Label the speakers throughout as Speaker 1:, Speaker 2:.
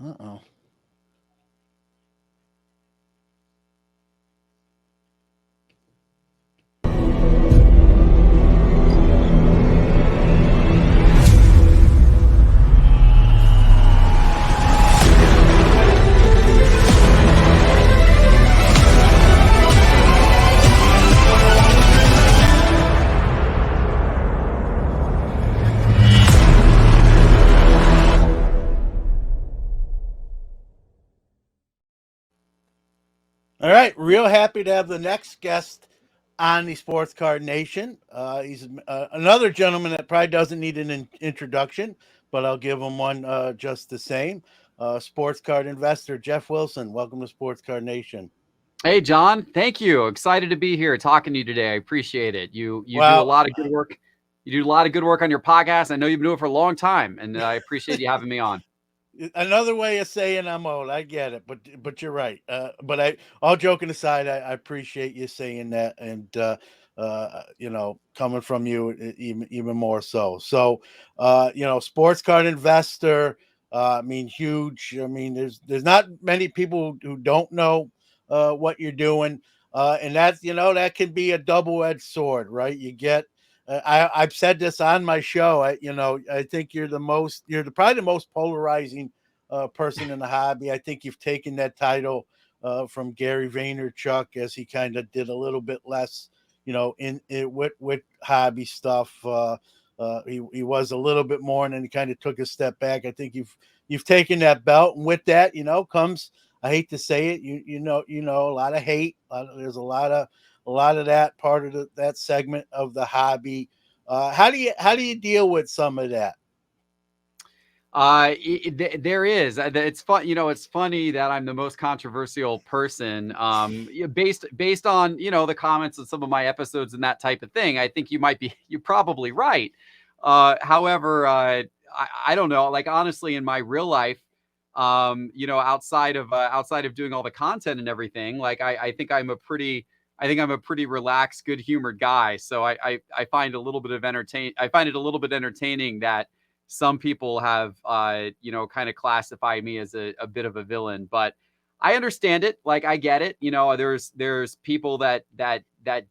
Speaker 1: Uh-oh. All right, real happy to have the next guest on the Sports Card Nation. He's another gentleman that probably doesn't need an introduction, but I'll give him one just the same. Sports Card Investor Geoff Wilson. Welcome to Sports Card Nation.
Speaker 2: Hey, John. Thank you. Excited to be here talking to you today. I appreciate it. You do a
Speaker 1: Well,
Speaker 2: lot of good work. You do a lot of good work on your podcast. I know you've been doing it for a long time, and I appreciate you having me on.
Speaker 1: another way of saying I'm old. I get it, but you're right. But all joking aside, I appreciate you saying that, and coming from you, even more so. So, sports card investor. I mean, huge. I mean, there's not many people who don't know what you're doing, and that's that can be a double-edged sword, right? You get I've said this on my show. I think probably the most polarizing person in the hobby. I think you've taken that title from Gary Vaynerchuk, as he kind of did a little bit less, in with hobby stuff. He was a little bit more, and then he kind of took a step back. I think you've taken that belt, and with that, comes, I hate to say it, a lot of hate. There's a lot of that part of that segment of the hobby. How do you deal with some of that?
Speaker 2: There is. It's fun. It's funny that I'm the most controversial person. Based on the comments on some of my episodes and that type of thing. I think you're probably right. However, I don't know. Like honestly, in my real life, outside of doing all the content and everything, like I think I'm a pretty relaxed, good humored guy. So I find I find it a little bit entertaining that some people have kind of classified me as a bit of a villain, but I understand it. Like I get it. There's people that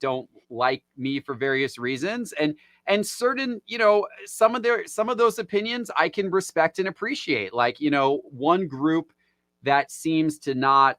Speaker 2: don't like me for various reasons, and certain, some of those opinions I can respect and appreciate. Like, one group that seems to not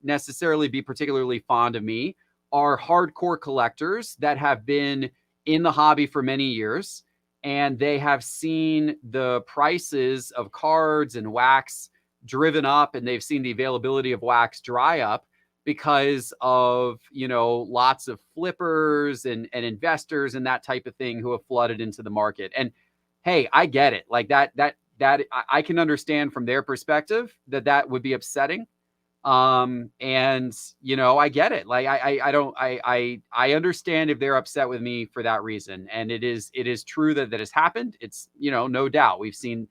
Speaker 2: necessarily be particularly fond of me are hardcore collectors that have been in the hobby for many years, and they have seen the prices of cards and wax driven up, and they've seen the availability of wax dry up because of lots of flippers and investors and that type of thing who have flooded into the market. And hey, I get it. Like I can understand from their perspective that would be upsetting. And I get it. Like I don't I understand if they're upset with me for that reason. And it is true that has happened. It's no doubt. We've seen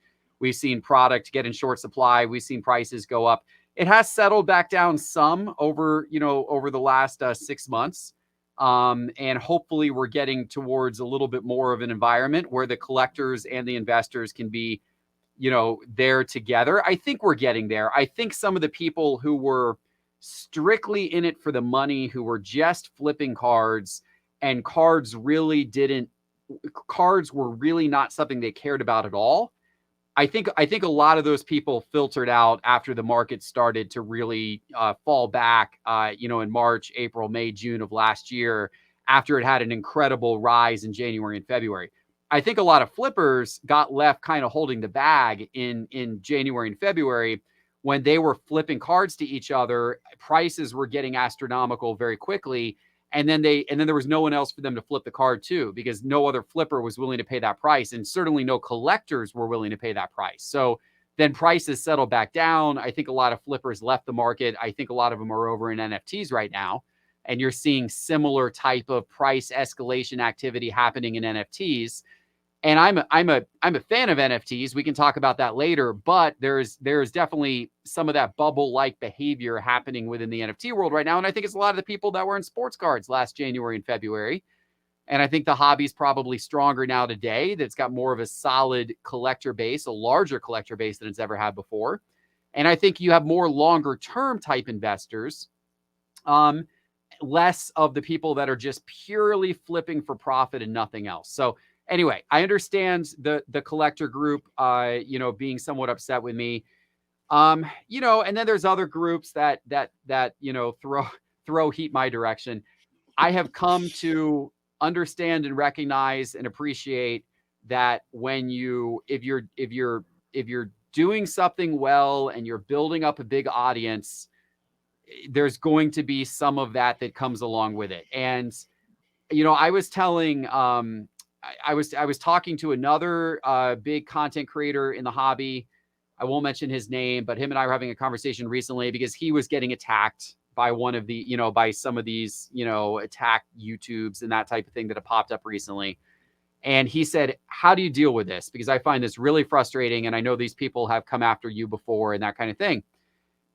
Speaker 2: product get in short supply. We've seen prices go up. It has settled back down some over the last 6 months. And hopefully we're getting towards a little bit more of an environment where the collectors and the investors can be there together. I think we're getting there. I think some of the people who were strictly in it for the money, who were just flipping cards, and cards were really not something they cared about at all. I think a lot of those people filtered out after the market started to really fall back, in March, April, May, June of last year, after it had an incredible rise in January and February. I think a lot of flippers got left kind of holding the bag in January and February when they were flipping cards to each other. Prices were getting astronomical very quickly, and then there was no one else for them to flip the card to, because no other flipper was willing to pay that price, and certainly no collectors were willing to pay that price. So then prices settled back down. I think a lot of flippers left the market. I think a lot of them are over in NFTs right now, and you're seeing similar type of price escalation activity happening in NFTs. And I'm a fan of NFTs. We can talk about that later, but there's definitely some of that bubble like behavior happening within the NFT world right now. And I think it's a lot of the people that were in sports cards last January and February. And I think the hobby's probably stronger now today. That's got more of a solid collector base, a larger collector base than it's ever had before. And I think you have more longer term type investors, less of the people that are just purely flipping for profit and nothing else. So anyway, I understand the collector group, being somewhat upset with me. And then there's other groups that throw heat my direction. I have come to understand and recognize and appreciate that if you're doing something well and you're building up a big audience, there's going to be some of that comes along with it. And I was telling I was talking to another big content creator in the hobby. I won't mention his name, but him and I were having a conversation recently because he was getting attacked by one of the, by some of these, attack YouTubes and that type of thing that have popped up recently. And he said, how do you deal with this? Because I find this really frustrating. And I know these people have come after you before and that kind of thing.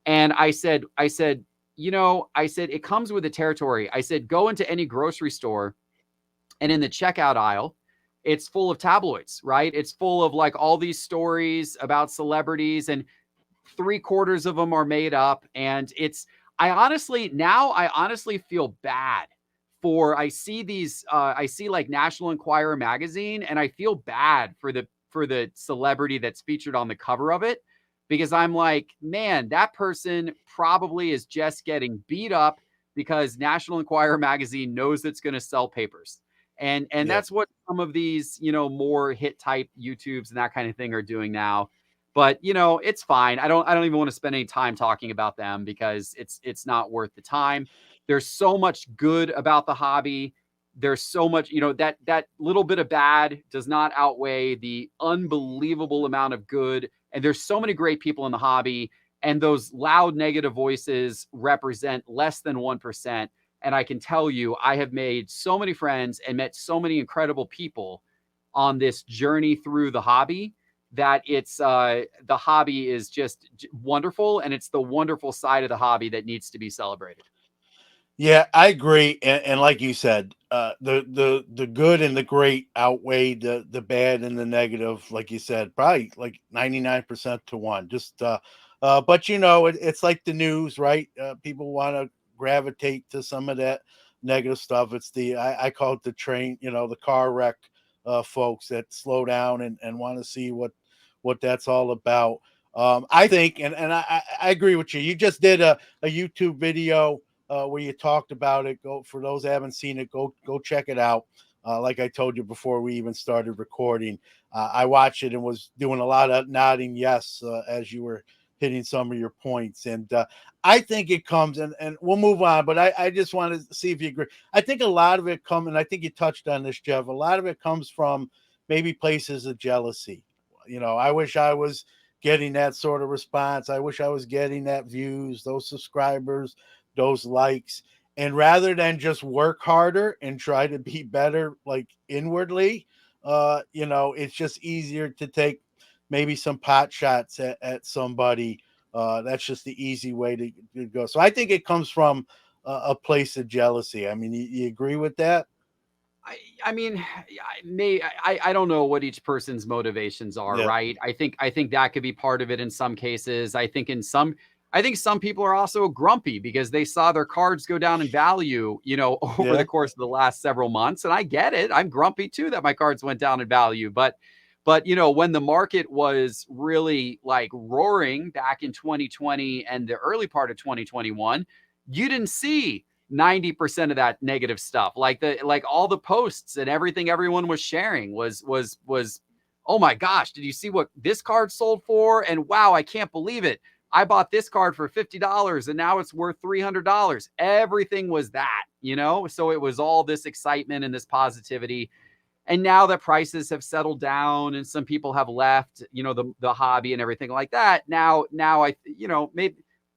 Speaker 2: And I said, it comes with the territory. I said, go into any grocery store and in the checkout aisle, it's full of tabloids, right? It's full of like all these stories about celebrities, and 3/4 of them are made up. And I honestly feel bad I see like National Enquirer magazine, and I feel bad for the celebrity that's featured on the cover of it, because I'm like, man, that person probably is just getting beat up because National Enquirer magazine knows it's going to sell papers. And
Speaker 1: Yeah.
Speaker 2: that's what some of these, more hit type YouTubes and that kind of thing are doing now. But it's fine. I don't even want to spend any time talking about them because it's not worth the time. There's so much good about the hobby. There's so much, that little bit of bad does not outweigh the unbelievable amount of good. And there's so many great people in the hobby, and those loud negative voices represent less than 1%. And I can tell you, I have made so many friends and met so many incredible people on this journey through the hobby that the hobby is just wonderful. And it's the wonderful side of the hobby that needs to be celebrated.
Speaker 1: Yeah, I agree, and like you said, the good and the great outweigh the bad and the negative. Like you said, probably like 99% to one. But it's like the news, right? People want to gravitate to some of that negative stuff. It's I call it the train, the car wreck, folks that slow down and want to see what that's all about. I think, and I agree with you. You just did a YouTube video where you talked about it. Go, for those that haven't seen it, go check it out. Like I told you before we even started recording, I watched it and was doing a lot of nodding yes as you were hitting some of your points. And I think it comes, and we'll move on, but I just want to see if you agree. I think a lot of it comes, and I think you touched on this, Geoff, a lot of it comes from maybe places of jealousy. I wish I was getting that sort of response. I wish I was getting that views, those subscribers, those likes. And rather than just work harder and try to be better, like inwardly, it's just easier to take maybe some pot shots at somebody. That's just the easy way to go. So I think it comes from a place of jealousy. I mean, you agree with that?
Speaker 2: I mean, I don't know what each person's motivations are,
Speaker 1: Yeah.
Speaker 2: right? I think that could be part of it in some cases. I think some people are also grumpy because they saw their cards go down in value, over the
Speaker 1: Yeah.
Speaker 2: course of the last several months. And I get it. I'm grumpy too that my cards went down in value. But when the market was really like roaring back in 2020 and the early part of 2021, you didn't see 90% of that negative stuff. Like all the posts and everything everyone was sharing was, oh my gosh, did you see what this card sold for? And wow, I can't believe it. I bought this card for $50 and now it's worth $300. Everything was that, so it was all this excitement and this positivity. And now that prices have settled down and some people have left, the hobby and everything like that. Now I,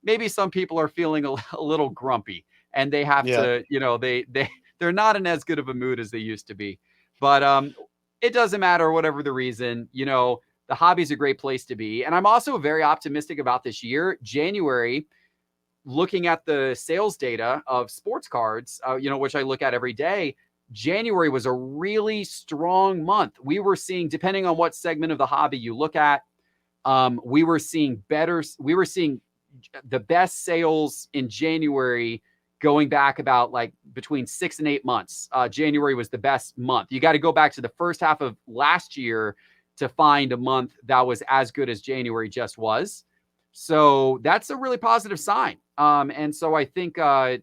Speaker 2: maybe some people are feeling a little grumpy, and they have
Speaker 1: Yeah.
Speaker 2: to, they're not in as good of a mood as they used to be. But it doesn't matter, whatever the reason, the hobby's a great place to be. And I'm also very optimistic about this year. January, looking at the sales data of sports cards, which I look at every day, January was a really strong month. We were seeing, depending on what segment of the hobby you look at, we were seeing the best sales in January going back about like between 6 and 8 months. January was the best month. You got to go back to the first half of last year to find a month that was as good as January just was. So that's a really positive sign. And so I think, I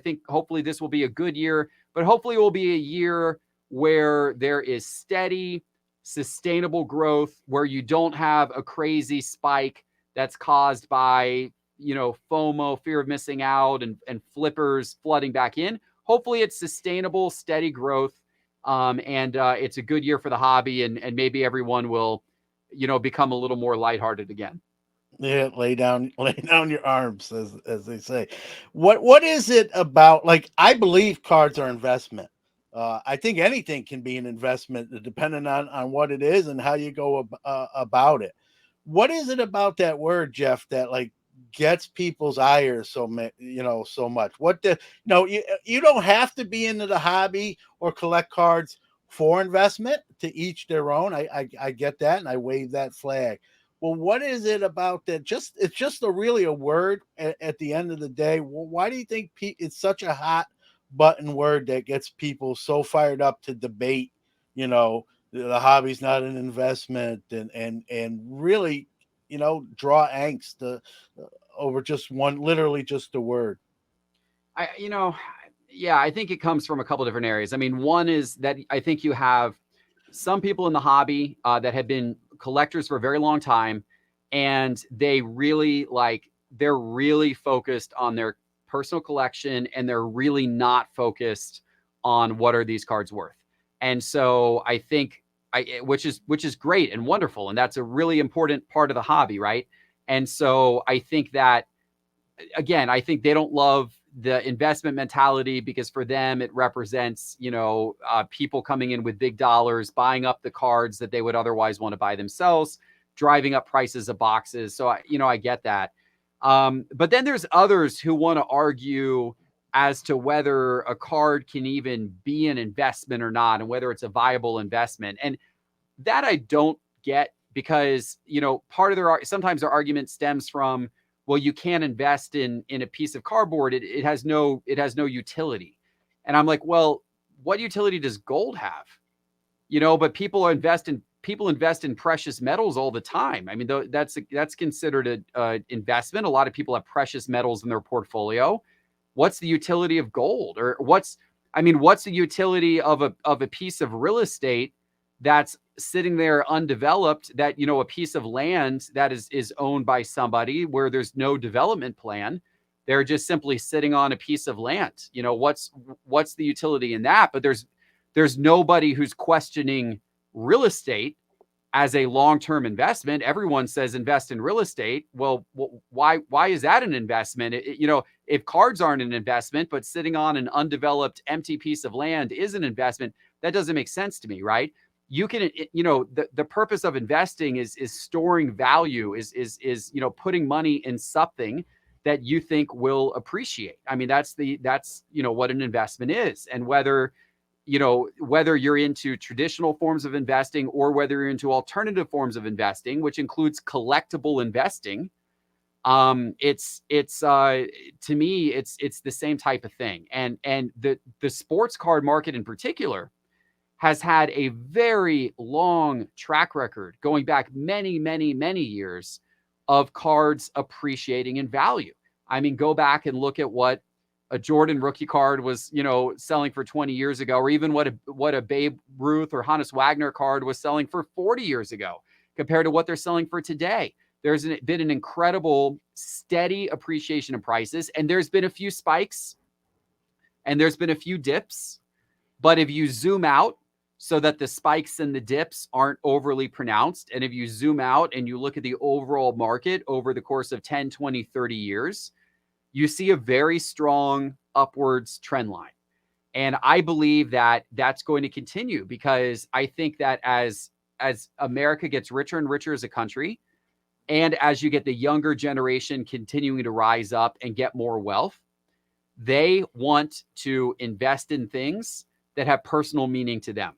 Speaker 2: think hopefully this will be a good year, but hopefully it will be a year where there is steady, sustainable growth, where you don't have a crazy spike that's caused by, FOMO, fear of missing out, and flippers flooding back in. Hopefully it's sustainable, steady growth. And it's a good year for the hobby, and maybe everyone will, become a little more lighthearted again.
Speaker 1: Yeah, lay down your arms, as they say. What is it about? Like, I believe cards are investment. I think anything can be an investment, depending on what it is and how you go about it. What is it about that word, Geoff, that like gets people's ires so much? What the no, you don't have to be into the hobby or collect cards for investment. To each their own. I get that, and I wave that flag. Well, what is it about that? It's just really a word at the end of the day. Well, why do you think it's such a hot button word that gets people so fired up to debate? You know, the hobby's not an investment, and really, draw angst over just literally just a word.
Speaker 2: I, you know, yeah, I think it comes from a couple different areas. I mean, one is that I think you have some people in the hobby that have been collectors for a very long time, and they're really focused on their personal collection, and they're really not focused on what are these cards worth. And so I think which is great and wonderful, and that's a really important part of the hobby, right? And so I think that, again, I think they don't love the investment mentality, because for them it represents, people coming in with big dollars, buying up the cards that they would otherwise want to buy themselves, driving up prices of boxes. So I get that. But then there's others who want to argue as to whether a card can even be an investment or not, and whether it's a viable investment. And that I don't get, because, part of sometimes their argument stems from, well, you can't invest in a piece of cardboard. It has no utility. And I'm like, well, what utility does gold have? But people invest in precious metals all the time. I mean, that's considered a investment. A lot of people have precious metals in their portfolio. What's the utility of gold? Or what's the utility of a piece of real estate that's sitting there undeveloped, that, a piece of land that is owned by somebody where there's no development plan? They're just simply sitting on a piece of land. What's the utility in that? But there's nobody who's questioning real estate as a long-term investment. Everyone says invest in real estate. Well, why is that an investment? If cards aren't an investment, but sitting on an undeveloped, empty piece of land is an investment, that doesn't make sense to me, right? You can, the purpose of investing is storing value, is putting money in something that you think will appreciate. I mean, that's what an investment is. And whether you're into traditional forms of investing, or whether you're into alternative forms of investing, which includes collectible investing, it's to me, it's the same type of thing. And the sports card market in particular has had a very long track record, going back many, many, many years, of cards appreciating in value. I mean, go back and look at what a Jordan rookie card was, selling for 20 years ago, or even what a Babe Ruth or Hannes Wagner card was selling for 40 years ago, compared to what they're selling for today. There's been an incredible steady appreciation of prices, and there's been a few spikes and there's been a few dips. But if you zoom out so that the spikes and the dips aren't overly pronounced, and if you zoom out and you look at the overall market over the course of 10, 20, 30 years, you see a very strong upwards trend line. And I believe that that's going to continue, because I think that as America gets richer and richer as a country, and as you get the younger generation continuing to rise up and get more wealth, they want to invest in things that have personal meaning to them.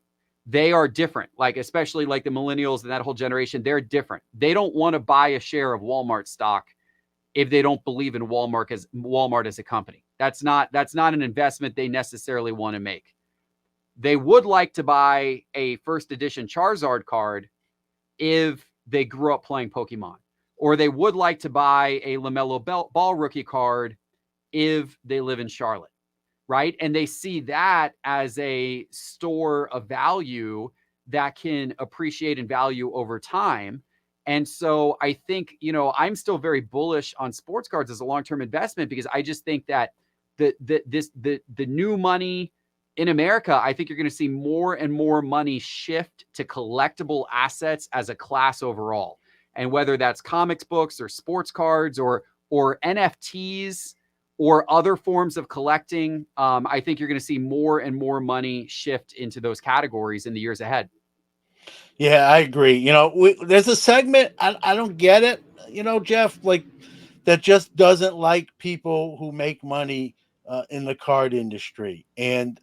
Speaker 2: they are different. Like, especially like the millennials and that whole generation, they're different. They don't want to buy a share of Walmart stock if they don't believe in Walmart as a company. That's not an investment they necessarily want to make. They would like to buy a first edition Charizard card if they grew up playing Pokemon, or they would like to buy a LaMelo Ball rookie card if they live in Charlotte, right? And they see that as a store of value that can appreciate in value over time. And so I think, I'm still very bullish on sports cards as a long-term investment, because I just think that the new money in America, I think you're going to see more and more money shift to collectible assets as a class overall. And whether that's comics books or sports cards or NFTs or other forms of collecting, I think you're going to see more and more money shift into those categories in the years ahead.
Speaker 1: Yeah, I agree. There's a segment I don't get it. Jeff, like that just doesn't like people who make money in the card industry. And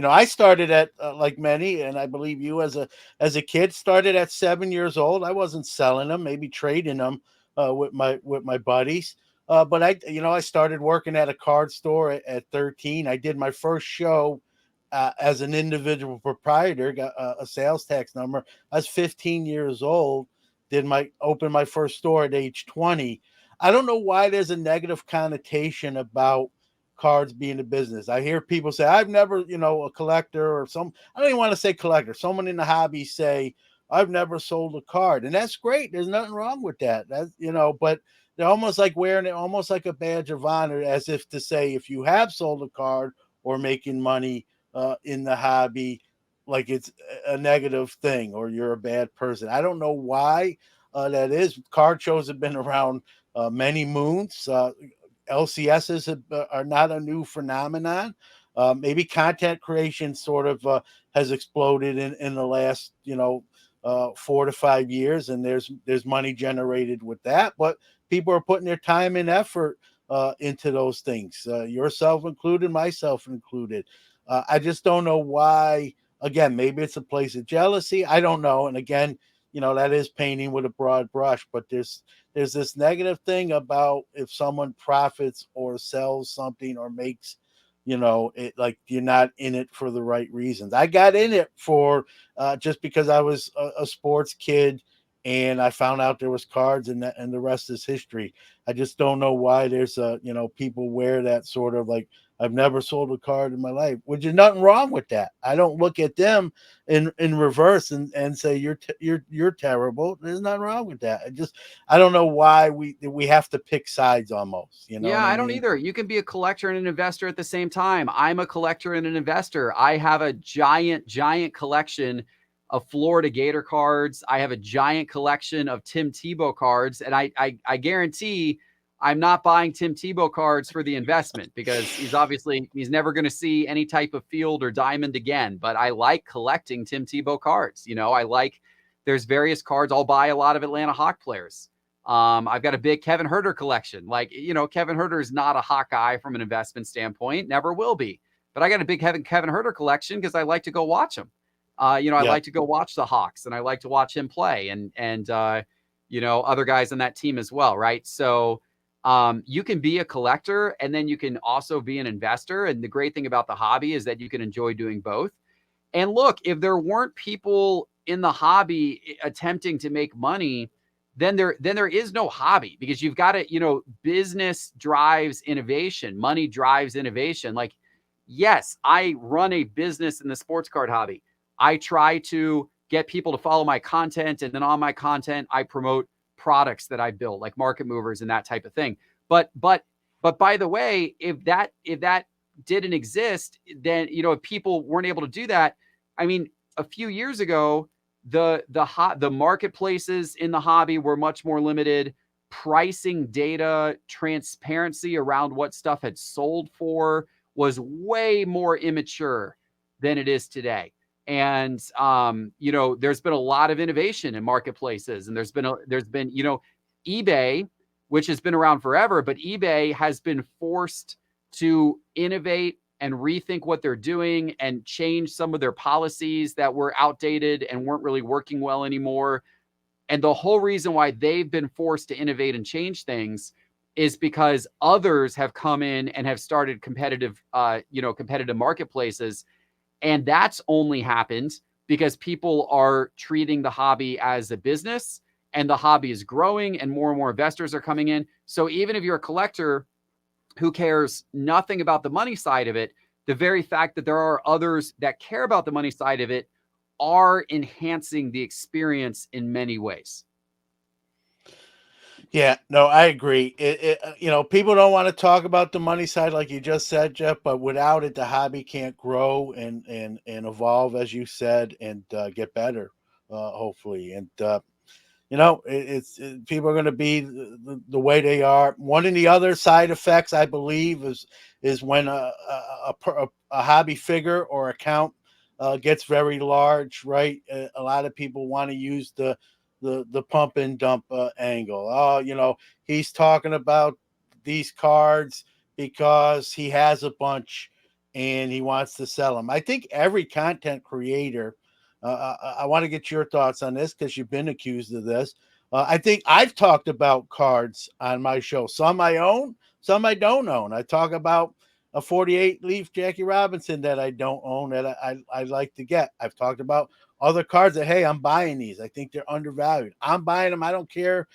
Speaker 1: I started at like many, and I believe you as a kid started at 7 years old. I wasn't selling them, maybe trading them with my buddies. But I started working at a card store at 13. I did my first show as an individual proprietor, got a sales tax number. I was 15 years old. Opened my first store at age 20. I don't know why there's a negative connotation about cards being a business. I hear people say, I've never, a collector, or I don't even want to say collector. Someone in the hobby say, I've never sold a card. And that's great. There's nothing wrong with that. But they're almost like wearing it almost like a badge of honor, as if to say, if you have sold a card or making money in the hobby, like it's a negative thing or you're a bad person. I don't know why that is. Card shows have been around many moons. LCSs are not a new phenomenon. Maybe content creation sort of has exploded in the last 4 to 5 years, and there's money generated with that. But people are putting their time and effort into those things, yourself included, myself included. I just don't know why. Again, maybe it's a place of jealousy. I don't know. And again, that is painting with a broad brush. But there's this negative thing about if someone profits or sells something or makes, it like you're not in it for the right reasons. I got in it for just because I was a sports kid and I found out there was cards, and the rest is history. I just don't know why there's people wear that sort of like, I've never sold a card in my life, which is nothing wrong with that. I don't look at them in reverse and say you're terrible. There's nothing wrong with that. I don't know why we have to pick sides almost. You know
Speaker 2: Yeah,
Speaker 1: what I
Speaker 2: I don't
Speaker 1: mean?
Speaker 2: either. You can be a collector and an investor at the same time. I'm a collector and an investor. I have a giant collection of Florida Gator cards. I have a giant collection of Tim Tebow cards, and I guarantee I'm not buying Tim Tebow cards for the investment, because he's never going to see any type of field or diamond again. But I like collecting Tim Tebow cards. There's various cards. I'll buy a lot of Atlanta Hawk players. I've got a big Kevin Huerter collection. Kevin Huerter is not a Hawk guy from an investment standpoint, never will be. But I got a big Kevin Huerter collection because I like to go watch him. I like to go watch the Hawks, and I like to watch him play, and other guys on that team as well, right? So you can be a collector, and then you can also be an investor. And the great thing about the hobby is that you can enjoy doing both. And look, if there weren't people in the hobby attempting to make money, then there is no hobby, because you've got to, business drives innovation, money drives innovation. Like, yes, I run a business in the sports card hobby. I try to get people to follow my content, and then on my content, I promote products that I built, like market movers and that type of thing. But by the way, if that didn't exist, then if people weren't able to do that, I mean, a few years ago, the marketplaces in the hobby were much more limited. Pricing data, transparency around what stuff had sold for was way more immature than it is today. And there's been a lot of innovation in marketplaces, and there's been eBay, which has been around forever, but eBay has been forced to innovate and rethink what they're doing and change some of their policies that were outdated and weren't really working well anymore. And the whole reason why they've been forced to innovate and change things is because others have come in and have started competitive marketplaces. And that's only happened because people are treating the hobby as a business, and the hobby is growing and more investors are coming in. So even if you're a collector who cares nothing about the money side of it, the very fact that there are others that care about the money side of it are enhancing the experience in many ways.
Speaker 1: Yeah, no, I agree. People don't want to talk about the money side, like you just said, Jeff. But without it, the hobby can't grow and evolve, as you said, and get better, hopefully. And people are going to be the way they are. One of the other side effects, I believe, is when a hobby figure or account gets very large, right? A lot of people want to use the pump and dump angle. Oh, he's talking about these cards because he has a bunch and he wants to sell them. I think every content creator. I want to get your thoughts on this because you've been accused of this. I think I've talked about cards on my show. Some I own, some I don't own. I talk about a 48 leaf Jackie Robinson that I don't own that I like to get. I've talked about other cards that, hey, I'm buying these. I think they're undervalued. I'm buying them. I don't care.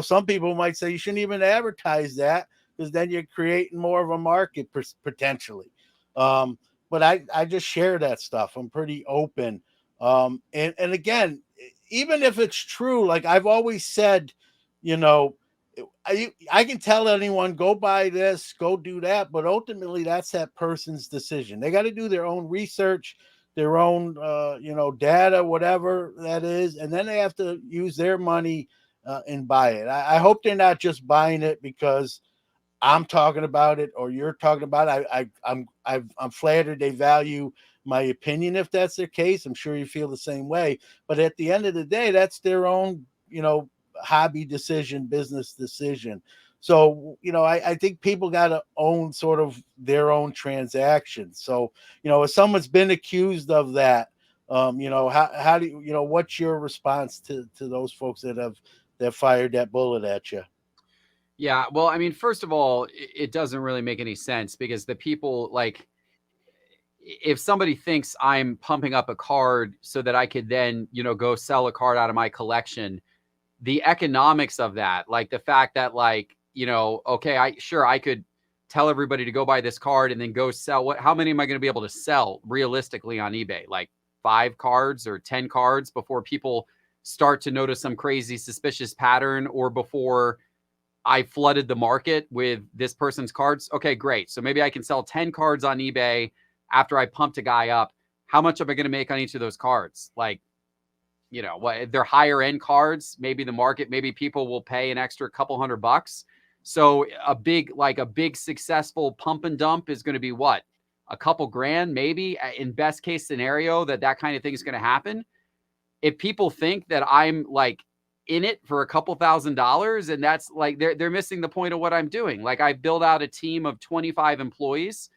Speaker 1: Some people might say you shouldn't even advertise that because then you're creating more of a market potentially. But I just share that stuff. I'm pretty open. And again, even if it's true, like I've always said, I can tell anyone go buy this, go do that, but ultimately that's that person's decision. They got to do their own research, their own data, whatever that is, and then they have to use their money and buy it. I hope they're not just buying it because I'm talking about it or you're talking about it. I'm flattered they value my opinion. If that's their case, I'm sure you feel the same way. But at the end of the day, that's their own, hobby decision, business decision. So, I think people got to own sort of their own transactions. So, if someone's been accused of that, how do what's your response to those folks that fired that bullet at you?
Speaker 2: Yeah, well, I mean, first of all, it doesn't really make any sense because the people, like, if somebody thinks I'm pumping up a card so that I could then, go sell a card out of my collection, the economics of that, like the fact that, like, okay, I could tell everybody to go buy this card and then go sell how many am I going to be able to sell realistically on eBay? Like 5 cards or 10 cards before people start to notice some crazy suspicious pattern, or before I flooded the market with this person's cards. Okay, great. So maybe I can sell 10 cards on eBay after I pumped a guy up. How much am I going to make on each of those cards? Like, what, they're higher end cards. Maybe the market, maybe people will pay an extra couple $100. So a big successful pump and dump is going to be what? A couple grand, maybe, in best case scenario, that kind of thing is going to happen. If people think that I'm like in it for a couple $1,000, and that's like, they're missing the point of what I'm doing. Like, I build out a team of 25 employees,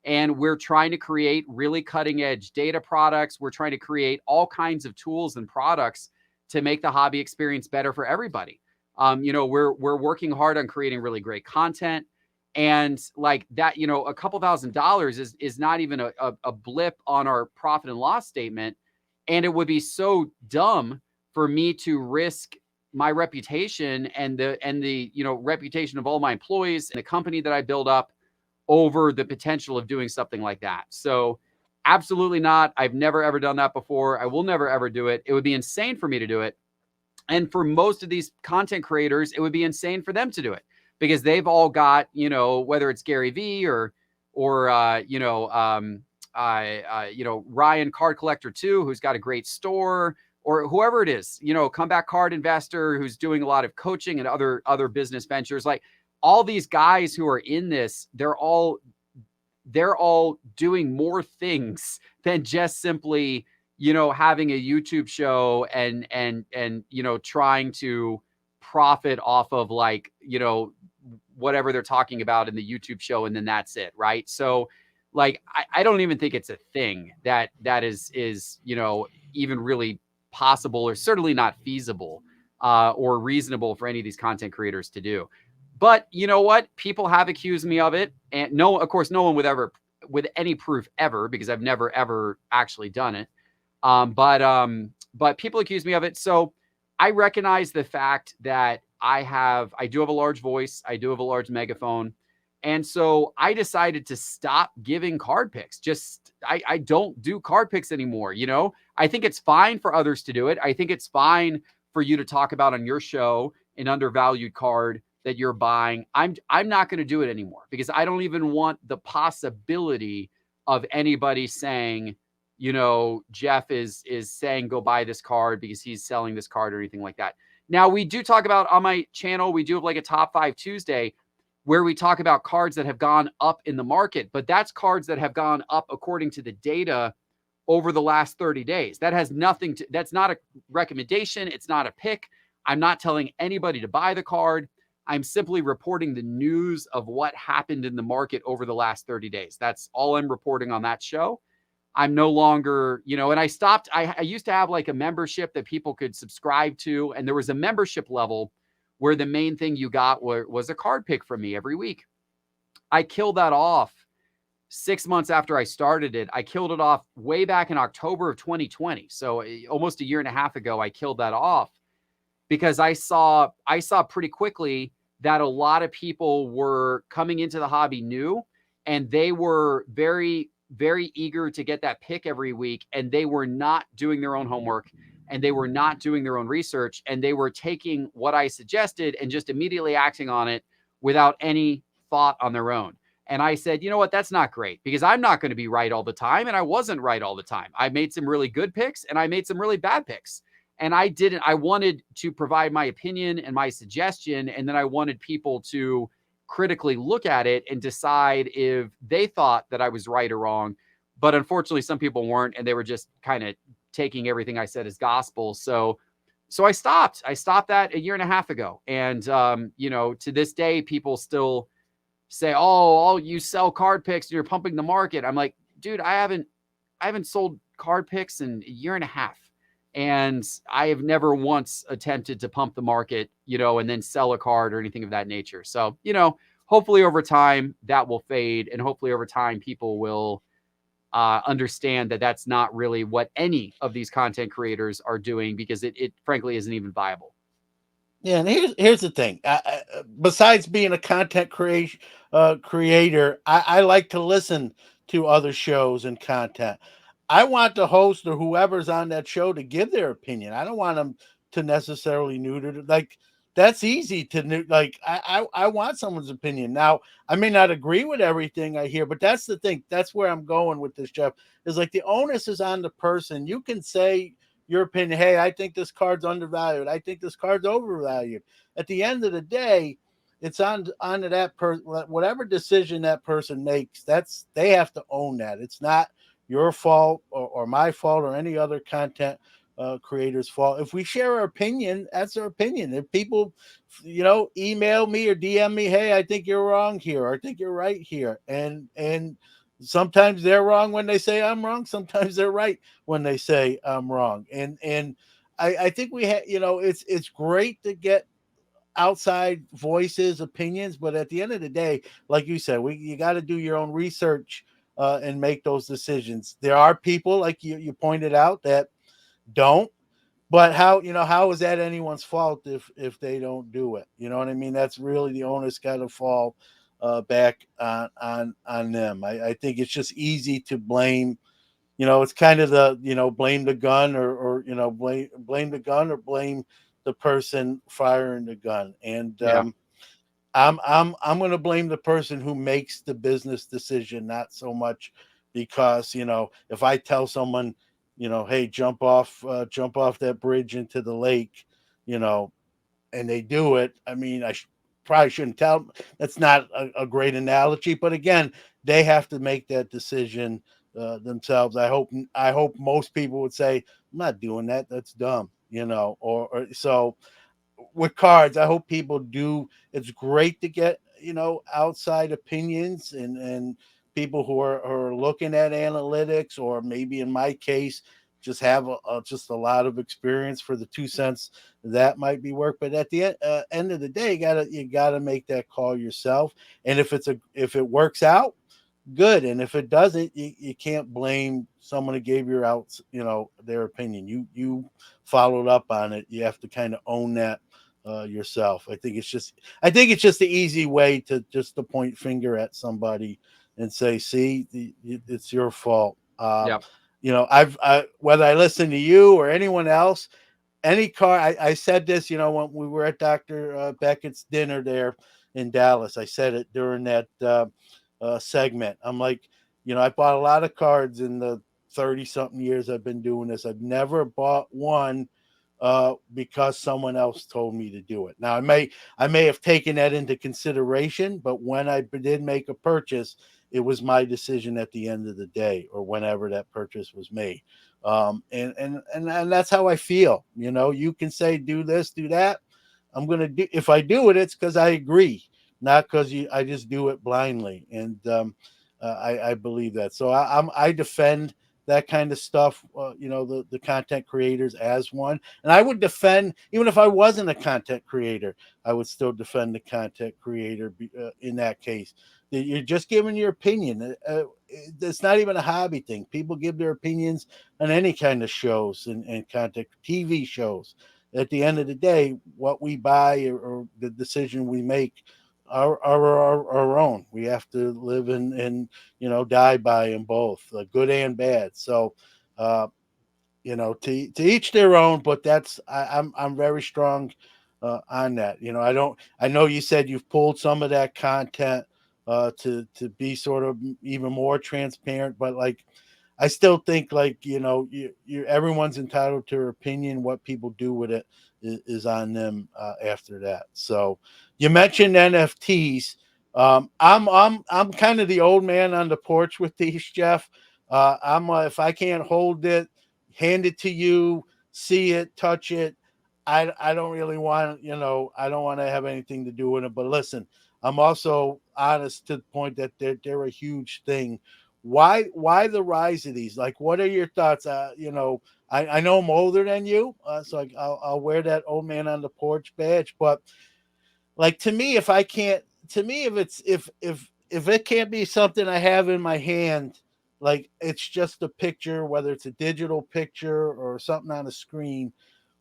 Speaker 2: and we're trying to create really cutting edge data products. We're trying to create all kinds of tools and products to make the hobby experience better for everybody. We're working hard on creating really great content, and like that, a couple $1,000 is not even a blip on our profit and loss statement. And it would be so dumb for me to risk my reputation and the reputation of all my employees and the company that I build up over the potential of doing something like that. So absolutely not. I've never, ever done that before. I will never, ever do it. It would be insane for me to do it. And for most of these content creators, it would be insane for them to do it because they've all got, whether it's Gary Vee or Ryan Card Collector 2, who's got a great store, or whoever it is, Comeback Card Investor, who's doing a lot of coaching and other business ventures. Like, all these guys who are in this, they're all doing more things than just simply, having a YouTube show and trying to profit off of, like, whatever they're talking about in the YouTube show. And then that's it. Right. So like I don't even think it's a thing that is even really possible, or certainly not feasible or reasonable for any of these content creators to do. But you know what? People have accused me of it, and no, of course, no one would ever with any proof ever, because I've never ever actually done it. But people accuse me of it. So I recognize the fact that I do have a large voice, I do have a large megaphone, and so I decided to stop giving card picks. Just I don't do card picks anymore. I think it's fine for others to do it. I think it's fine for you to talk about on your show an undervalued card that you're buying. I'm not going to do it anymore, because I don't even want the possibility of anybody saying, Geoff is saying go buy this card because he's selling this card or anything like that. Now, we do talk about on my channel, we do have like a top 5 Tuesday where we talk about cards that have gone up in the market, but that's cards that have gone up according to the data over the last 30 days. That has nothing to, that's not a recommendation. It's not a pick. I'm not telling anybody to buy the card. I'm simply reporting the news of what happened in the market over the last 30 days. That's all I'm reporting on that show. I'm no longer, and I stopped. I used to have like a membership that people could subscribe to, and there was a membership level where the main thing you got was a card pick from me every week. I killed that off 6 months after I started it. I killed it off way back in October of 2020. So almost a year and a half ago, I killed that off because I saw pretty quickly that a lot of people were coming into the hobby new, and they were very, very eager to get that pick every week, and they were not doing their own homework, and they were not doing their own research, and they were taking what I suggested and just immediately acting on it without any thought on their own. And I said, you know what, that's not great, because I'm not going to be right all the time. And I wasn't right all the time. I made some really good picks and I made some really bad picks. And I wanted to provide my opinion and my suggestion. And then I wanted people to critically look at it and decide if they thought that I was right or wrong. But unfortunately, some people weren't, and they were just kind of taking everything I said as gospel. So I stopped. I stopped that a year and a half ago. And, to this day, people still say, oh, you sell card picks and you're pumping the market. I'm like, dude, I haven't sold card picks in a year and a half. And I have never once attempted to pump the market, and then sell a card or anything of that nature. So, hopefully over time that will fade. And hopefully over time people will understand that that's not really what any of these content creators are doing, because it frankly isn't even viable.
Speaker 1: Yeah, and here's the thing. Besides being a creator, I like to listen to other shows and content. I want the host or whoever's on that show to give their opinion. I don't want them to necessarily neuter. Like, that's easy to like. I want someone's opinion. Now, I may not agree with everything I hear, but that's the thing. That's where I'm going with this, Geoff. Is like the onus is on the person. You can say your opinion. Hey, I think this card's undervalued. I think this card's overvalued. At the end of the day, it's on to that person. Whatever decision that person makes, they have to own that. It's not your fault or my fault or any other content creator's fault. If we share our opinion, that's our opinion. If people, email me or DM me, hey, I think you're wrong here, or I think you're right here, and sometimes they're wrong when they say I'm wrong. Sometimes they're right when they say I'm wrong. And I think we have, it's great to get outside voices, opinions, but at the end of the day, like you said, you got to do your own research and make those decisions. There are people, like you pointed out, that don't. But how is that anyone's fault if they don't do it? You know what I mean? That's really the onus got to fall back on them. I think it's just easy to blame. It's kind of the blame the gun or blame the gun or blame the person firing the gun. And
Speaker 2: Yeah.
Speaker 1: I'm going to blame the person who makes the business decision, not so much because if I tell someone, hey, jump off that bridge into the lake, and they do it. I mean, probably shouldn't tell. That's not a great analogy, but again, they have to make that decision themselves. I hope most people would say, I'm not doing that. That's dumb, or so with cards, I hope people do. It's great to get outside opinions and people who are looking at analytics, or maybe in my case, just have just a lot of experience for the 2 cents that might be work. But at the end of the day, you gotta make that call yourself. And if it works out, good. And if it doesn't, you can't blame someone who gave you out, their opinion. You followed up on it. You have to kind of own that yourself. I think it's just the easy way to point finger at somebody and say, see, it's your fault.
Speaker 2: Yep.
Speaker 1: Whether I listen to you or anyone else, any car. I said this, when we were at Dr. Beckett's dinner there in Dallas. I said it during that segment. I'm like, I bought a lot of cards in the 30 something years I've been doing this. I've never bought one because someone else told me to do it. Now I may have taken that into consideration, but when I did make a purchase, it was my decision at the end of the day, or whenever that purchase was made. And that's how I feel. You can say do this, do that. I'm gonna do. If I do it, it's because I agree, not because I just do it blindly. And I believe that. So I defend that kind of stuff. The content creators as one, and I would defend, even if I wasn't a content creator, I would still defend the content creator in that case. You're just giving your opinion. It's not even a hobby thing. People give their opinions on any kind of shows and content TV shows. At the end of the day, what we buy or the decision we make are our own. We have to live and die by them both, good and bad. So, to each their own. But I'm very strong on that. I know you said you've pulled some of that content to be sort of even more transparent, but like, I still think, like, everyone's entitled to their opinion. What people do with it is on them after that. So you mentioned NFTs. I'm kind of the old man on the porch with these, Jeff. If I can't hold it, hand it to you, see it, touch it. I don't really want, I don't want to have anything to do with it. But listen, I'm also honest to the point that they're a huge thing. Why the rise of these? Like, what are your thoughts? I know I'm older than you, so I'll wear that old man on the porch badge. But like, to me, if it can't be something I have in my hand, like, it's just a picture, whether it's a digital picture or something on a screen.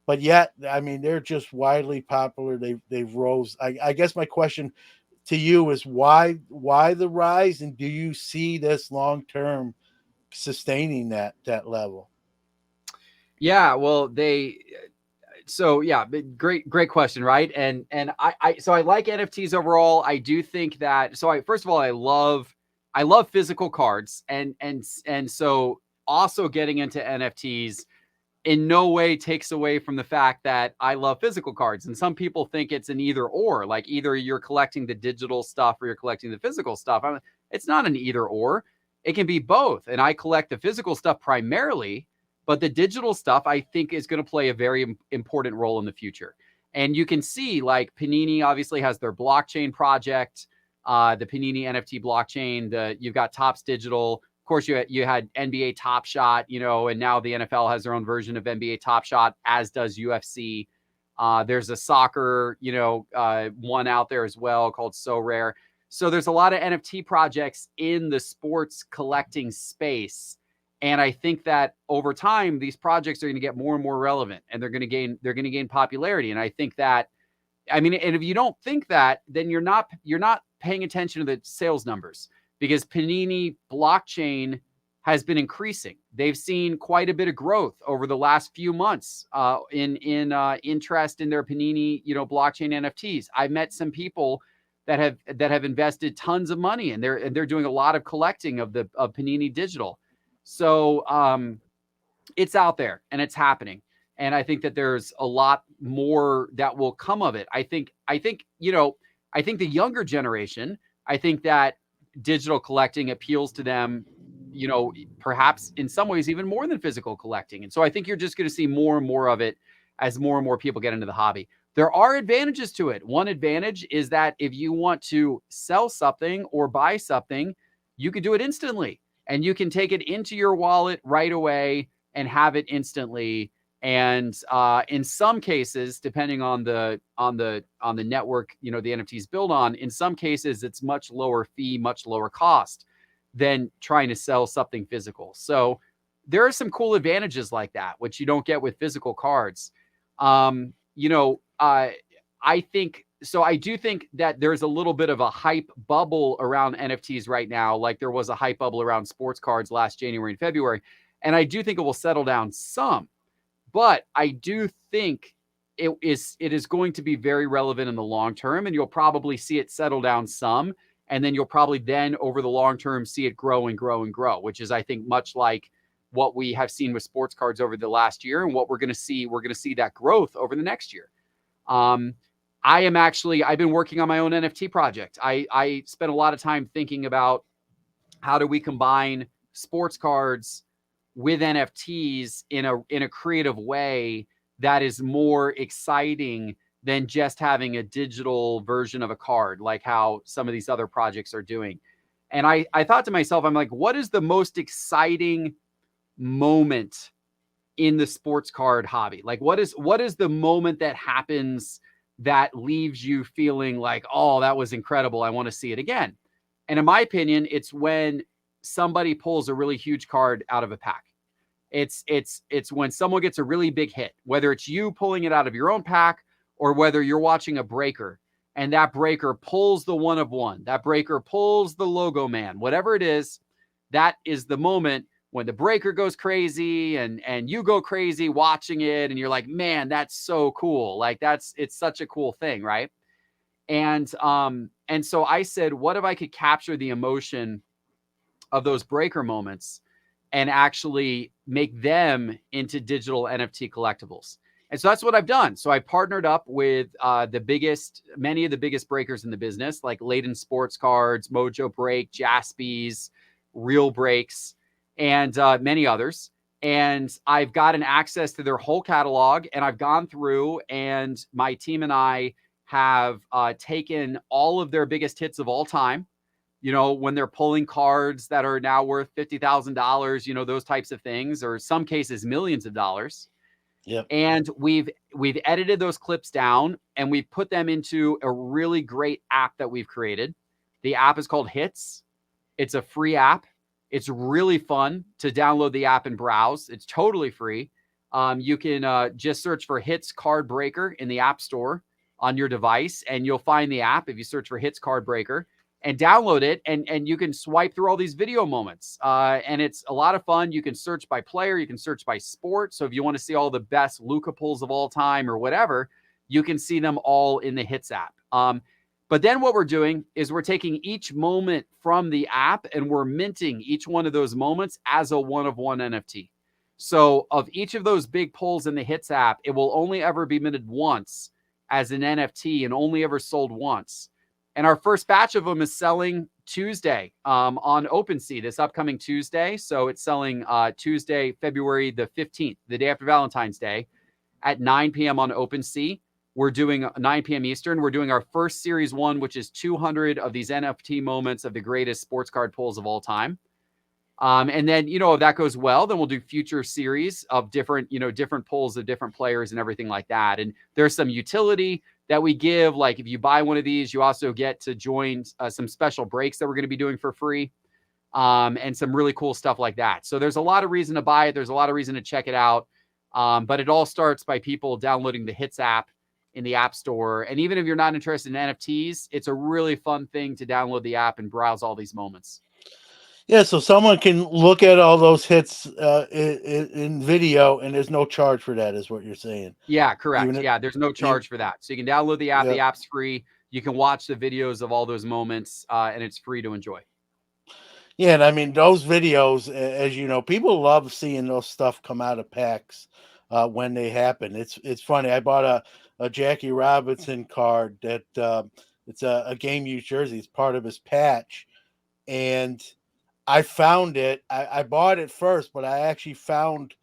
Speaker 1: But yet, I mean, they're just widely popular. They've rose. I guess my question to you is why the rise, and do you see this long term sustaining that level?
Speaker 2: Yeah, well, so yeah, great question, right? And so I like NFTs overall. I do think that, so first of all, I love physical cards, and so also getting into NFTs in no way takes away from the fact that I love physical cards. And some people think it's an either or, like either you're collecting the digital stuff or you're collecting the physical stuff. It's not an either or. It can be both. And I collect the physical stuff primarily, but the digital stuff I think is going to play a very important role in the future. And you can see, like, Panini obviously has their blockchain project, the Panini NFT blockchain. You've got Topps Digital. Of course, you had NBA Top Shot, and now the NFL has their own version of NBA Top Shot, as does UFC. There's a soccer, one out there as well called So Rare. So there's a lot of NFT projects in the sports collecting space. And I think that over time, these projects are going to get more and more relevant, and they're going to gain popularity. And I think that, I mean, and if you don't think that, then you're not paying attention to the sales numbers, because Panini blockchain has been increasing. They've seen quite a bit of growth over the last few months in interest in their Panini, blockchain NFTs. I've met some people that have invested tons of money, and they're doing a lot of collecting of Panini digital. So it's out there and it's happening. And I think that there's a lot more that will come of it. I think the younger generation, I think that digital collecting appeals to them, perhaps in some ways even more than physical collecting. And so I think you're just going to see more and more of it as more and more people get into the hobby. There are advantages to it. One advantage is that if you want to sell something or buy something, you could do it instantly, and you can take it into your wallet right away and have it instantly. And in some cases, depending on the network, the NFTs build on, in some cases it's much lower fee, much lower cost than trying to sell something physical. So there are some cool advantages like that, which you don't get with physical cards. I think so. I do think that there's a little bit of a hype bubble around NFTs right now, like there was a hype bubble around sports cards last January and February. And I do think it will settle down some, but I do think it is going to be very relevant in the long term, and you'll probably see it settle down some. And then you'll probably then over the long term see it grow and grow and grow, which is, I think, much like what we have seen with sports cards over the last year, and what we're going to see that growth over the next year. I've been working on my own NFT project. I spent a lot of time thinking about how do we combine sports cards with NFTs in a creative way that is more exciting than just having a digital version of a card, like how some of these other projects are doing. And I thought to myself, I'm like, what is the most exciting moment in the sports card hobby? Like, what is the moment that happens that leaves you feeling like, oh, that was incredible, I want to see it again? And in my opinion, it's when somebody pulls a really huge card out of a pack. It's when someone gets a really big hit, whether it's you pulling it out of your own pack or whether you're watching a breaker and that breaker pulls the one of one, that breaker pulls the logo man, whatever it is, that is the moment when the breaker goes crazy and you go crazy watching it. And you're like, man, that's so cool. Like it's such a cool thing. Right. And so I said, what if I could capture the emotion of those breaker moments and actually make them into digital NFT collectibles? And so that's what I've done. So I partnered up with many of the biggest breakers in the business, like Layden Sports Cards, Mojo Break, Jaspys, Real Breaks, and many others. And I've gotten access to their whole catalog, and I've gone through, and my team and I have taken all of their biggest hits of all time. When they're pulling cards that are now worth $50,000, those types of things, or some cases millions of dollars.
Speaker 1: Yep.
Speaker 2: And we've edited those clips down, and we've put them into a really great app that we've created. The app is called Hits. It's a free app. It's really fun to download the app and browse. It's totally free. You can just search for Hits Card Breaker in the App Store on your device, and you'll find the app if you search for Hits Card Breaker, and download it. And you can swipe through all these video moments. And it's a lot of fun. You can search by player. You can search by sport. So if you want to see all the best Luka pulls of all time or whatever, you can see them all in the Hits app. But then what we're doing is we're taking each moment from the app and we're minting each one of those moments as a one-of-one NFT. So of each of those big pulls in the Hits app, it will only ever be minted once as an NFT and only ever sold once. And our first batch of them is selling Tuesday on OpenSea, this upcoming Tuesday. So it's selling Tuesday, February the 15th, the day after Valentine's Day at 9 p.m. on OpenSea. We're doing 9 p.m. Eastern. We're doing our first series 1, which is 200 of these NFT moments of the greatest sports card pulls of all time. And then, if that goes well, then we'll do future series of different pulls of different players and everything like that. And there's some utility that we give. Like if you buy one of these, you also get to join some special breaks that we're going to be doing for free. And some really cool stuff like that. So there's a lot of reason to buy it. There's a lot of reason to check it out. But it all starts by people downloading the Hits app in the App Store. And even if you're not interested in NFTs, it's a really fun thing to download the app and browse all these moments.
Speaker 1: Yeah, so someone can look at all those hits in video, and there's no charge for that, is what you're saying.
Speaker 2: Yeah, correct. There's no charge for that. So you can download the app. Yep. The app's free. You can watch the videos of all those moments, and it's free to enjoy.
Speaker 1: Yeah, and I mean, those videos, as you know, people love seeing those stuff come out of packs when they happen. It's funny. I bought a Jackie Robinson card that it's a game used jersey. It's part of his patch, and I found it. I bought it first, but I actually found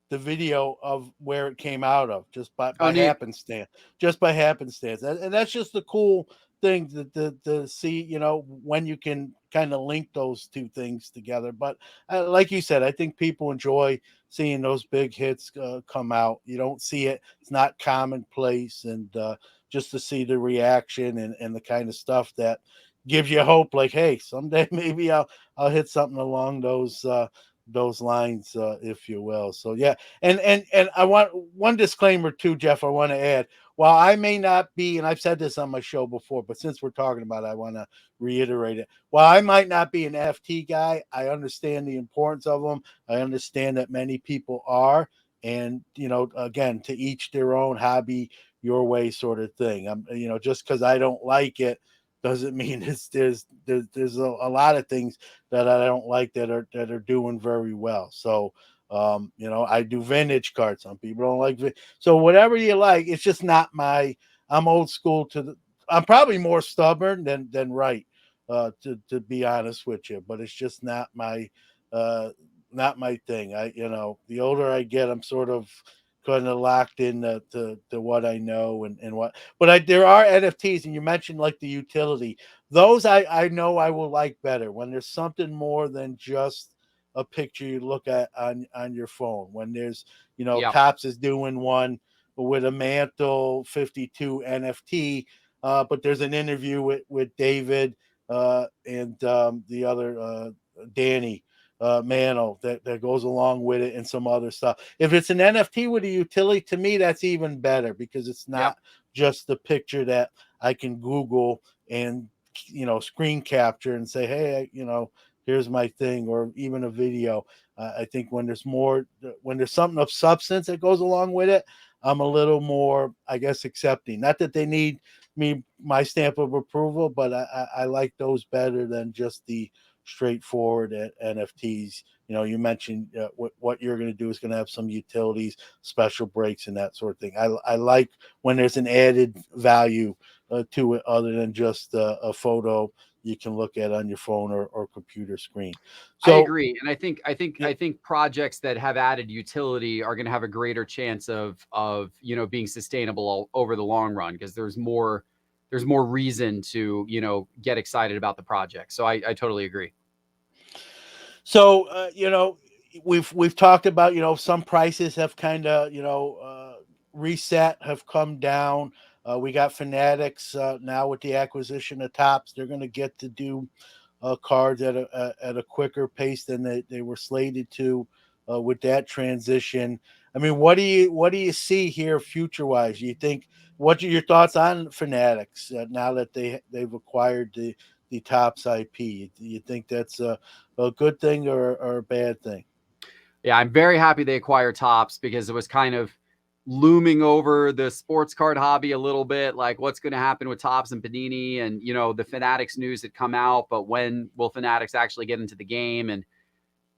Speaker 1: the video of where it came out of just by happenstance. Just by happenstance. And that's just the cool thing to see, when you can kind of link those two things together. But like you said, I think people enjoy seeing those big hits come out. You don't see it; it's not commonplace, and just to see the reaction and the kind of stuff that gives you hope. Like, hey, someday maybe I'll hit something along those lines, if you will. So yeah, and I want one disclaimer too, Jeff. I want to add, while I may not be, and I've said this on my show before, but since we're talking about it, I want to reiterate it. While I might not be an FT guy, I understand the importance of them. I understand that many people are, and again, to each their own, hobby your way, sort of thing. I'm, just because I don't like it doesn't mean there's a lot of things that I don't like that are doing very well. So I do vintage cards. Some people don't like so whatever you like. It's just not my. I'm old school I'm probably more stubborn than right. To be honest with you, but it's just uh not my thing. The older I get, I'm sort of kind of locked in to what I know and what. But there are NFTs, and you mentioned like the utility. Those I know I will like better when there's something more than just a picture you look at on your phone. When there's,
Speaker 2: Yep.
Speaker 1: Tops is doing one with a Mantle 52 NFT, but there's an interview with David and the other Danny Mano that goes along with it and some other stuff. If it's an NFT with a utility, to me, that's even better because it's
Speaker 2: Yep.
Speaker 1: not just the picture that I can Google and screen capture and say, hey, here's my thing, or even a video. I think when there's something of substance that goes along with it, I'm a little more, I guess, accepting. Not that they need my stamp of approval, but I like those better than just the straightforward NFTs. You mentioned what you're going to do is going to have some utilities, special breaks, and that sort of thing. I like when there's an added value to it other than just a photo you can look at on your phone or computer screen.
Speaker 2: I
Speaker 1: So
Speaker 2: agree, and
Speaker 1: yeah,
Speaker 2: I think projects that have added utility are going to have a greater chance of being sustainable over the long run because there's more reason to get excited about the project. So I totally agree.
Speaker 1: So we've talked about some prices have kind of reset, have come down. We got Fanatics now with the acquisition of Tops. They're going to get to do cards at a quicker pace than they were slated to with that transition. I mean, what do you see here future wise? You think what are your thoughts on Fanatics now that they've acquired the Tops IP? Do you think that's a good thing or a bad thing?
Speaker 2: Yeah, I'm very happy they acquired Tops because it was kind of looming over the sports card hobby a little bit, like what's going to happen with Tops and Panini, and the Fanatics news had come out, but when will Fanatics actually get into the game? And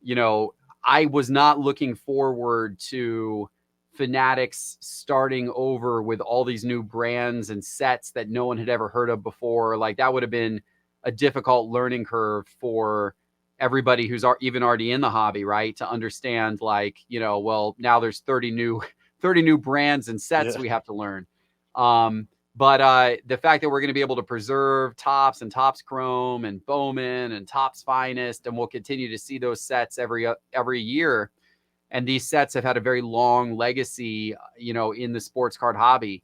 Speaker 2: you know, I was not looking forward to Fanatics starting over with all these new brands and sets that no one had ever heard of before. Like that would have been a difficult learning curve for everybody who's even already in the hobby, right? To understand like, well, now there's 30 new brands and sets
Speaker 1: Yeah,
Speaker 2: we have to learn. But the fact that we're going to be able to preserve Tops and Tops Chrome and Bowman and Tops Finest, and we'll continue to see those sets every year. And these sets have had a very long legacy, in the sports card hobby,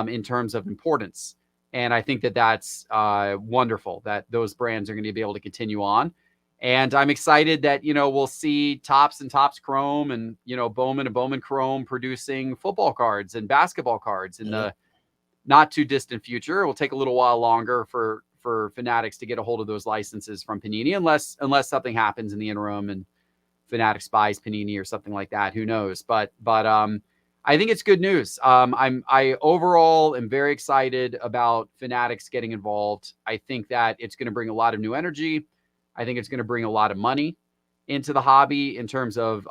Speaker 2: in terms of importance. And I think that that's wonderful that those brands are going to be able to continue on. And I'm excited that, we'll see Tops and Tops Chrome and, Bowman and Bowman Chrome producing football cards and basketball cards in
Speaker 1: yeah.
Speaker 2: the not too distant future. It will take a little while longer for Fanatics to get a hold of those licenses from Panini, unless something happens in the interim and Fanatics buys Panini or something like that. Who knows? But I think it's good news. I overall am very excited about Fanatics getting involved. I think that it's going to bring a lot of new energy. I think it's going to bring a lot of money into the hobby in terms of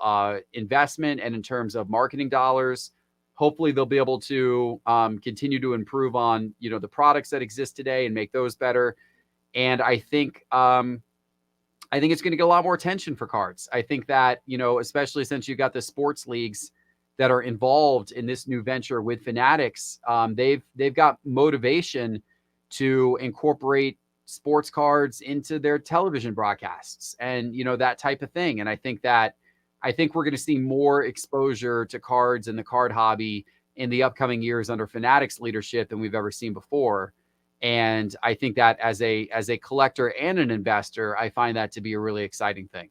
Speaker 2: investment and in terms of marketing dollars. Hopefully, they'll be able to continue to improve on the products that exist today and make those better. And I think it's going to get a lot more attention for cards. I think that especially since you've got the sports leagues that are involved in this new venture with Fanatics, they've got motivation to incorporate sports cards into their television broadcasts and, that type of thing. And I think we're going to see more exposure to cards and the card hobby in the upcoming years under Fanatics leadership than we've ever seen before. And I think that as a collector and an investor, I find that to be a really exciting thing.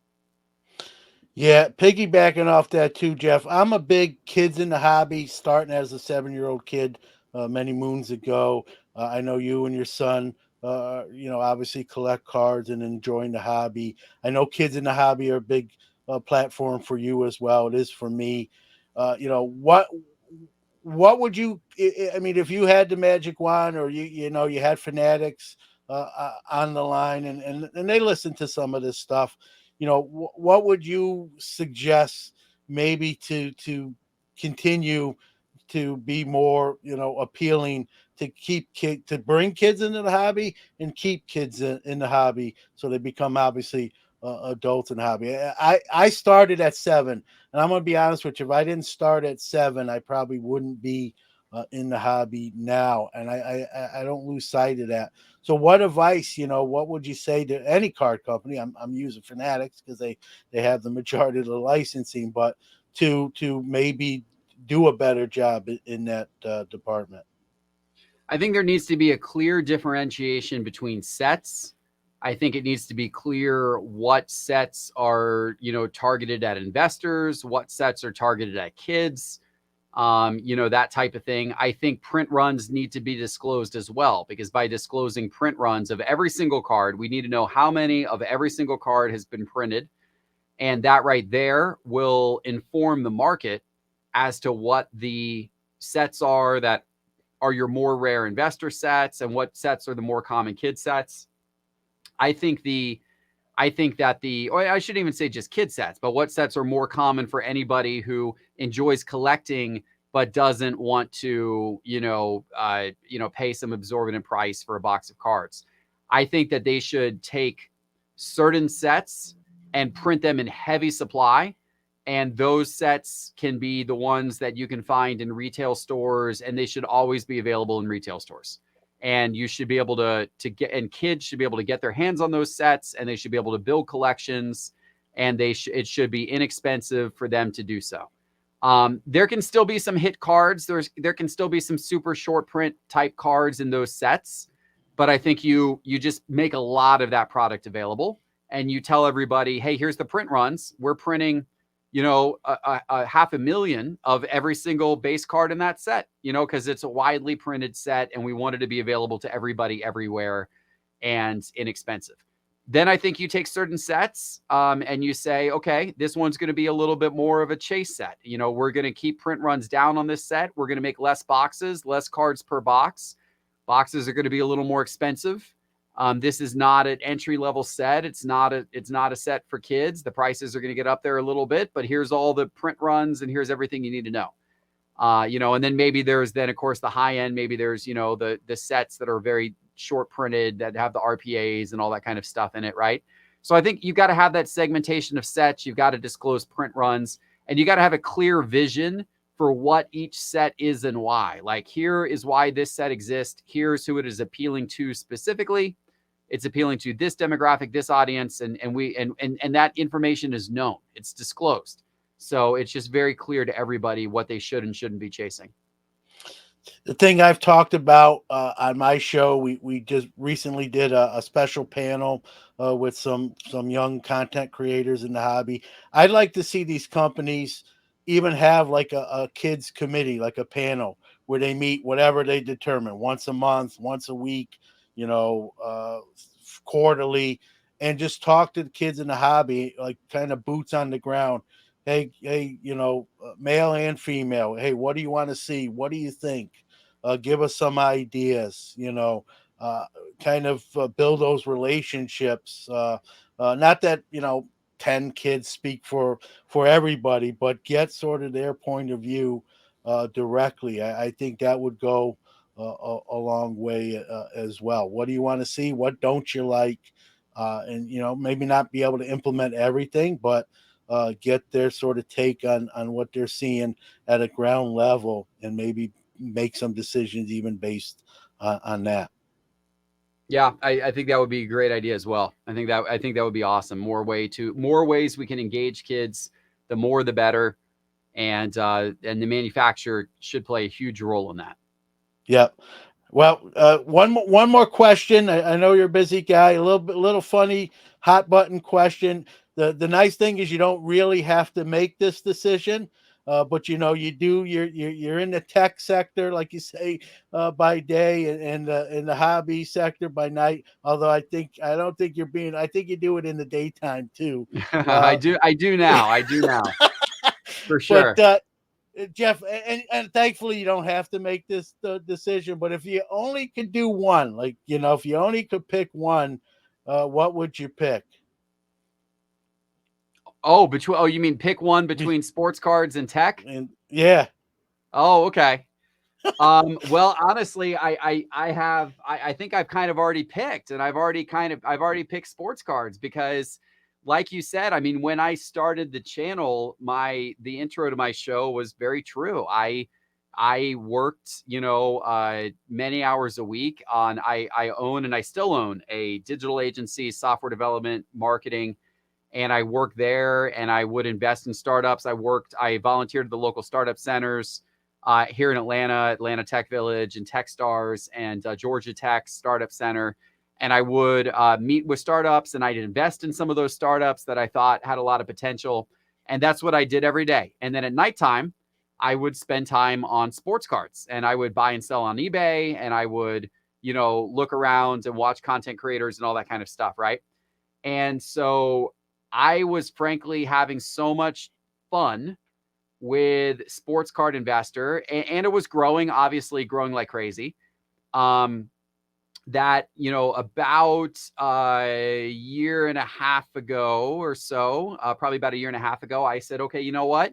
Speaker 1: Yeah, piggybacking off that too, Jeff. I'm a big kids in the hobby, starting as a 7-year-old kid many moons ago. I know you and your son, obviously collect cards and enjoying the hobby. I know kids in the hobby are a big platform for you as well. It is for me. What would you? I mean, if you had the magic wand, or you had Fanatics on the line, and they listen to some of this stuff, what would you suggest maybe to continue to be more appealing, to to bring kids into the hobby and keep kids in the hobby so they become obviously adults in the hobby. I started at 7, and I'm going to be honest with you, if I didn't start at 7, I probably wouldn't be in the hobby now, and I don't lose sight of that. So what advice, what would you say to any card company? I'm using Fanatics because they have the majority of the licensing, but to maybe do a better job in that department.
Speaker 2: I think there needs to be a clear differentiation between sets. I think it needs to be clear what sets are, targeted at investors, what sets are targeted at kids, that type of thing. I think print runs need to be disclosed as well, because by disclosing print runs of every single card, we need to know how many of every single card has been printed. And that right there will inform the market as to what the sets are that are your more rare investor sets and what sets are the more common kid sets. I think or I shouldn't even say just kid sets, but what sets are more common for anybody who enjoys collecting but doesn't want to, pay some exorbitant price for a box of cards. I think that they should take certain sets and print them in heavy supply. And those sets can be the ones that you can find in retail stores, and they should always be available in retail stores. And you should be able to get, and kids should be able to get their hands on those sets, and they should be able to build collections, and it should be inexpensive for them to do so. There can still be some hit cards. There can still be some super short print type cards in those sets, but I think you just make a lot of that product available, and you tell everybody, hey, here's the print runs. We're printing, a 500,000 of every single base card in that set, because it's a widely printed set and we want it to be available to everybody everywhere and inexpensive. Then I think you take certain sets and you say, okay, this one's going to be a little bit more of a chase set. We're going to keep print runs down on this set. We're going to make less boxes, less cards per box. Boxes are going to be a little more expensive. This is not an entry-level set. It's not a set for kids. The prices are going to get up there a little bit, but here's all the print runs and here's everything you need to know. And then maybe there's of course the high end. Maybe there's, the sets that are very short printed that have the RPAs and all that kind of stuff in it, right? So I think you've got to have that segmentation of sets. You've got to disclose print runs, and you got to have a clear vision for what each set is and why. Like, here is why this set exists. Here's who it is appealing to specifically. It's appealing to this demographic, this audience, and that information is known. It's disclosed. So it's just very clear to everybody what they should and shouldn't be chasing.
Speaker 1: The thing I've talked about on my show, we just recently did a special panel with some young content creators in the hobby. I'd like to see these companies even have like a kids committee, like a panel where they meet whatever they determine, once a month, once a week, quarterly, and just talk to the kids in the hobby, like kind of boots on the ground. Hey, male and female. Hey, what do you want to see? What do you think? Give us some ideas. Kind of build those relationships. Not that 10 kids speak for everybody, but get sort of their point of view directly. I think that would go a long way as well. What do you want to see? What don't you like? And maybe not be able to implement everything, but get their sort of take on what they're seeing at a ground level, and maybe make some decisions even based on that.
Speaker 2: Yeah, I think that would be a great idea as well. I think that would be awesome. More ways we can engage kids, the more the better. And the manufacturer should play a huge role in that.
Speaker 1: Yep. Well, one more question. I know you're a busy guy. Little funny hot button question. The nice thing is you don't really have to make this decision, but you do. You're in the tech sector, like you say, by day, and in the hobby sector by night. Although I don't think you're being. I think you do it in the daytime too. Uh,
Speaker 2: I do now. I do now for
Speaker 1: but
Speaker 2: sure.
Speaker 1: Geoff, and thankfully you don't have to make this decision. But if you only could do one, like if you only could pick one, what would you pick?
Speaker 2: You mean pick one between sports cards and tech?
Speaker 1: And yeah,
Speaker 2: Oh, okay. Well, honestly, I think I've kind of already picked, and I've already picked sports cards because, like you said, I mean, when I started the channel, the intro to my show was very true. I worked, many hours a week I own and I still own a digital agency, software development, marketing, and I worked there and I would invest in startups. I volunteered at the local startup centers here in Atlanta Tech Village and Techstars and Georgia Tech Startup Center. And I would meet with startups and I'd invest in some of those startups that I thought had a lot of potential. And that's what I did every day. And then at nighttime, I would spend time on sports cards and I would buy and sell on eBay and I would, look around and watch content creators and all that kind of stuff. Right. And so I was frankly having so much fun with Sports Card Investor, and it was growing, obviously growing like crazy. Um, that about a year and a half ago or so, probably about a year and a half ago, I said, okay, you know what?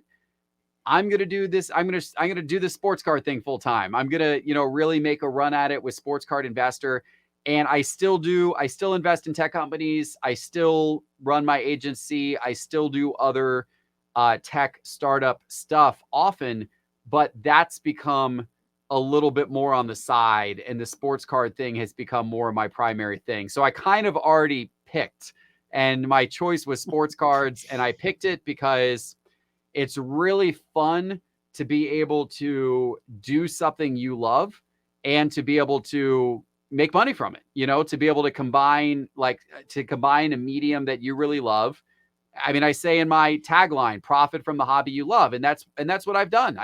Speaker 2: I'm gonna do this. I'm gonna do the sports card thing full time. I'm gonna really make a run at it with Sports Card Investor. And I still do. I still invest in tech companies. I still run my agency. I still do other tech startup stuff often, but that's become a little bit more on the side, and the sports card thing has become more of my primary thing. So I kind of already picked, and my choice was sports cards, and I picked it because it's really fun to be able to do something you love and to be able to make money from it, to be able to combine a medium that you really love. I mean, I say in my tagline, profit from the hobby you love. And that's what I've done.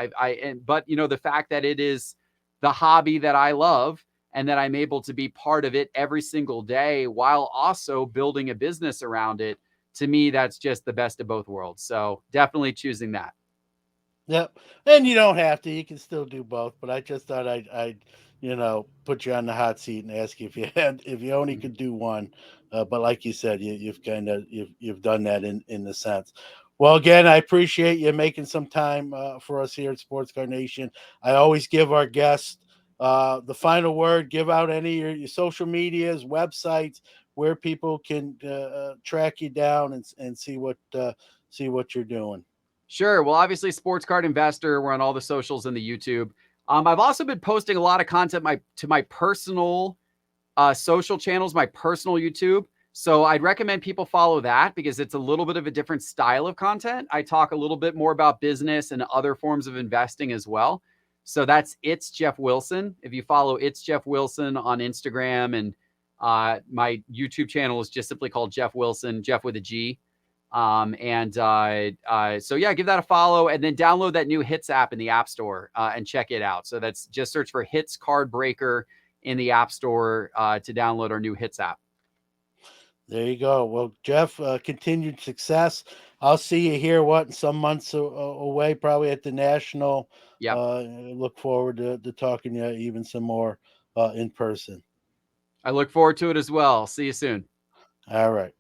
Speaker 2: But the fact that it is the hobby that I love and that I'm able to be part of it every single day while also building a business around it, to me, that's just the best of both worlds. So definitely choosing that.
Speaker 1: yep. And you don't have to. You can still do both. But I just thought I'd put you on the hot seat and ask you if you only could do one. But like you said, you've done that in the sense. Well, again, I appreciate you making some time for us here at Sports Car Nation. I always give our guests the final word. Give out any of your social medias, websites, where people can track you down and see what you're doing.
Speaker 2: Sure. Well, obviously, Sports Card Investor. We're on all the socials and the YouTube. I've also been posting a lot of content to my personal social channels, my personal YouTube. So I'd recommend people follow that because it's a little bit of a different style of content. I talk a little bit more about business and other forms of investing as well. So that's It's Geoff Wilson. If you follow It's Geoff Wilson on Instagram, and my YouTube channel is just simply called Geoff Wilson, Jeff with a G. So yeah, give that a follow and then download that new Hits app in the App Store and check it out. So that's just search for Hits Card Breaker in the App Store to download our new Hits app.
Speaker 1: There you go. Well, Geoff, continued success. I'll see you here, in some months away, probably at the National.
Speaker 2: Yep.
Speaker 1: Look forward to talking to you even some more in person.
Speaker 2: I look forward to it as well. See you soon.
Speaker 1: All right.